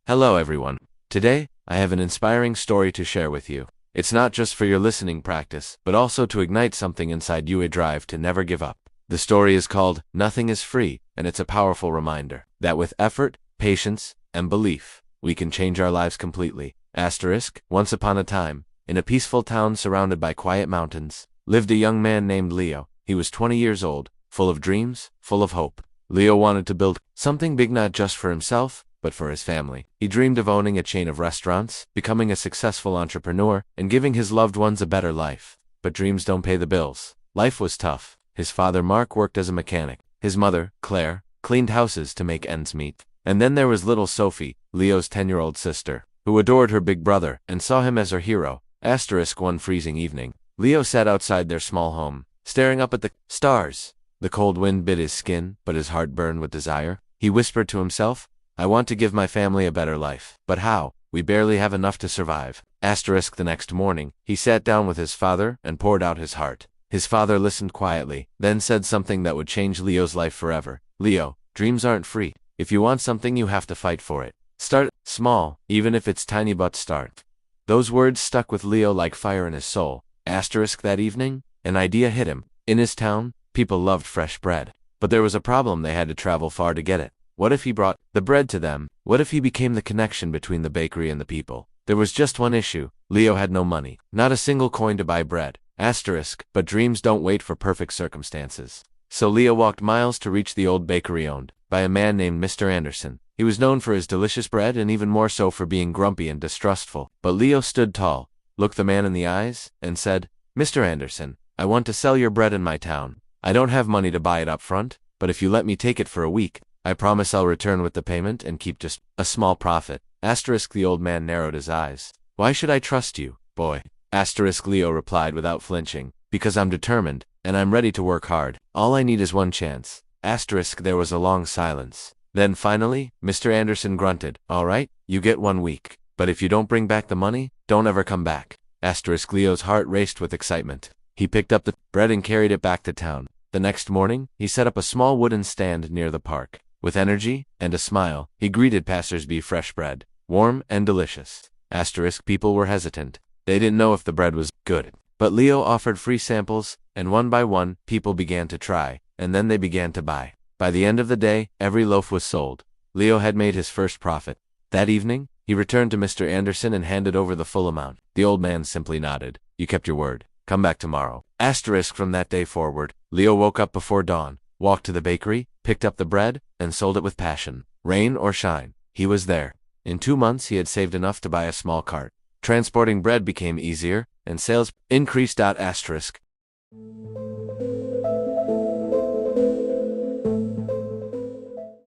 Hello everyone. Today, I have an inspiring story to share with you. It's not just for your listening practice, but also to ignite something inside you, a drive to never give up. The story is called Nothing is Free, and it's a powerful reminder that with effort, patience, and belief, we can change our lives completely. Asterisk, once upon a time, in a peaceful town surrounded by quiet mountains, lived a young man named Leo. He was 20 years old, full of dreams, full of hope. Leo wanted to build something big, not just for himself, but for his family. He dreamed of owning a chain of restaurants, becoming a successful entrepreneur, and giving his loved ones a better life. But dreams don't pay the bills. Life was tough. His father, Mark, worked as a mechanic. His mother, Claire, cleaned houses to make ends meet. And then there was little Sophie, Leo's 10-year-old sister, who adored her big brother and saw him as her hero. Asterisk, one freezing evening, Leo sat outside their small home, staring up at the stars. The cold wind bit his skin, but his heart burned with desire. He whispered to himself, I want to give my family a better life. But how? We barely have enough to survive. Asterisk, the next morning, he sat down with his father and poured out his heart. His father listened quietly, then said something that would change Leo's life forever. Leo, dreams aren't free. If you want something, you have to fight for it. Start small, even if it's tiny, but start. Those words stuck with Leo like fire in his soul. Asterisk, that evening, an idea hit him. In his town, people loved fresh bread. But there was a problem: they had to travel far to get it. What if he brought the bread to them? What if he became the connection between the bakery and the people? There was just one issue. Leo had no money, not a single coin to buy bread. Asterisk, but dreams don't wait for perfect circumstances. So Leo walked miles to reach the old bakery owned by a man named Mr. Anderson. He was known for his delicious bread and even more so for being grumpy and distrustful. But Leo stood tall, looked the man in the eyes, and said, Mr. Anderson, I want to sell your bread in my town. I don't have money to buy it up front, but if you let me take it for a week, I promise I'll return with the payment and keep just a small profit. Asterisk, the old man narrowed his eyes. Why should I trust you, boy? Asterisk, Leo replied without flinching. Because I'm determined, and I'm ready to work hard. All I need is one chance. Asterisk, there was a long silence. Then finally, Mr. Anderson grunted. All right, you get 1 week. But if you don't bring back the money, don't ever come back. Asterisk, Leo's heart raced with excitement. He picked up the bread and carried it back to town. The next morning, he set up a small wooden stand near the park. With energy and a smile, he greeted passers-by. Fresh bread, warm and delicious. Asterisk, people were hesitant. They didn't know if the bread was good. But Leo offered free samples, and one by one, people began to try, and then they began to buy. By the end of the day, every loaf was sold. Leo had made his first profit. That evening, he returned to Mr. Anderson and handed over the full amount. The old man simply nodded. You kept your word. Come back tomorrow. Asterisk, from that day forward, Leo woke up before dawn, walked to the bakery, picked up the bread, and sold it with passion. Rain or shine, he was there. In 2 months, he had saved enough to buy a small cart. Transporting bread became easier, and sales increased. Asterisk.